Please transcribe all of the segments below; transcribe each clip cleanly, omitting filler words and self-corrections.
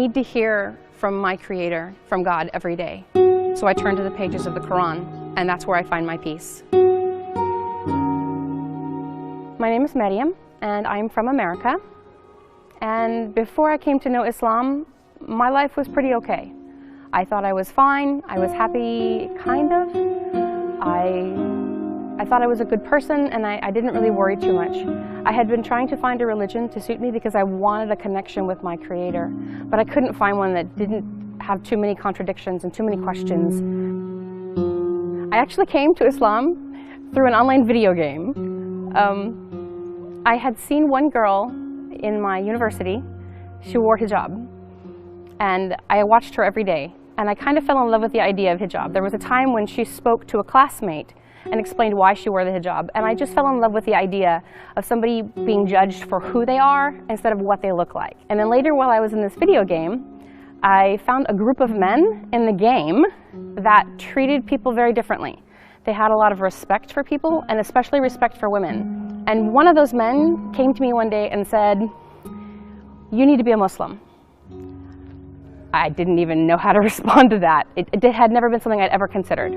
need to hear from my Creator, from God, every day. So I turn to the pages of the Quran, and that's where I find my peace. My name is Maryam, and I'm from America. And before I came to know Islam, my life was pretty okay. I thought I was fine. I was happy, kind of. I thought I was a good person, and I didn't really worry too much. I had been trying to find a religion to suit me because I wanted a connection with my Creator, but I couldn't find one that didn't have too many contradictions and too many questions. I actually came to Islam through an online video game. I had seen one girl in my university. She wore hijab, and I watched her every day, and I kind of fell in love with the idea of hijab. There was a time when she spoke to a classmate and explained why she wore the hijab, and I just fell in love with the idea of somebody being judged for who they are instead of what they look like. And then later, while I was in this video game, I found a group of men in the game that treated people very differently. They had a lot of respect for people, and especially respect for women. And one of those men came to me one day and said, "You need to be a Muslim." I didn't even know how to respond to that. It had never been something I'd ever considered.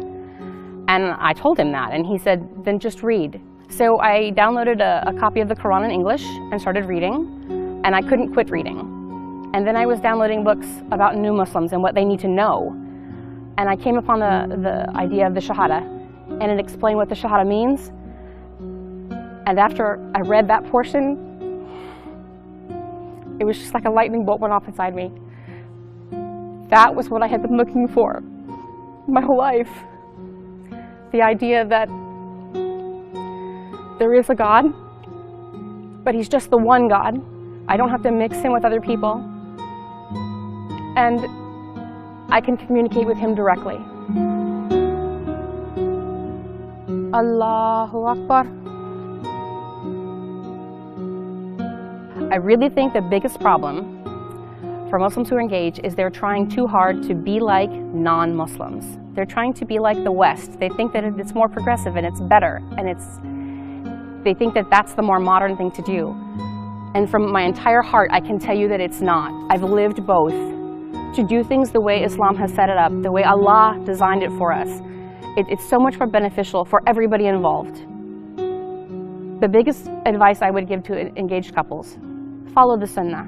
And I told him that, and he said, "Then just read." So I downloaded a copy of the Quran in English and started reading, and I couldn't quit reading. And then I was downloading books about new Muslims and what they need to know. And I came upon the idea of the Shahada, and it explained what the Shahada means. And after I read that portion, it was just like a lightning bolt went off inside me. That was what I had been looking for my whole life. The idea that there is a God, but He's just the one God. I don't have to mix Him with other people. And I can communicate with Him directly. Allahu Akbar. I really think the biggest problem for Muslims who are engaged is they're trying too hard to be like non-Muslims. They're trying to be like the West. They think that it's more progressive and it's better, and they think that that's the more modern thing to do. And from my entire heart, I can tell you that it's not. I've lived both. To do things the way Islam has set it up, the way Allah designed it for us, it's so much more beneficial for everybody involved. The biggest advice I would give to engaged couples: follow the Sunnah.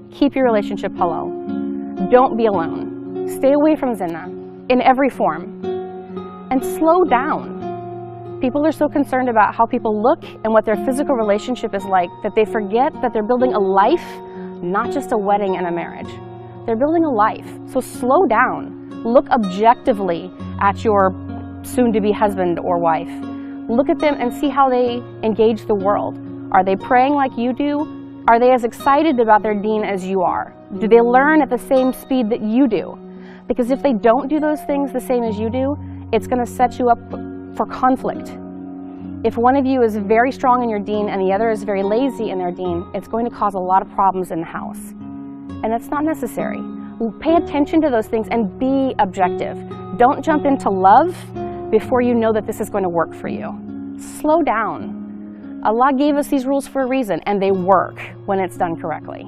Keep your relationship halal. Don't be alone. Stay away from zina in every form. And slow down. People are so concerned about how people look and what their physical relationship is like that they forget that they're building a life, not just a wedding and a marriage. They're building a life. So slow down. Look objectively at your soon-to-be husband or wife. Look at them and see how they engage the world. Are they praying like you do? Are they as excited about their deen as you are? Do they learn at the same speed that you do? Because if they don't do those things the same as you do, it's going to set you up for conflict. If one of you is very strong in your deen and the other is very lazy in their deen, it's going to cause a lot of problems in the house. And that's not necessary. Pay attention to those things and be objective. Don't jump into love before you know that this is going to work for you. Slow down. Allah gave us these rules for a reason, and they work when it's done correctly.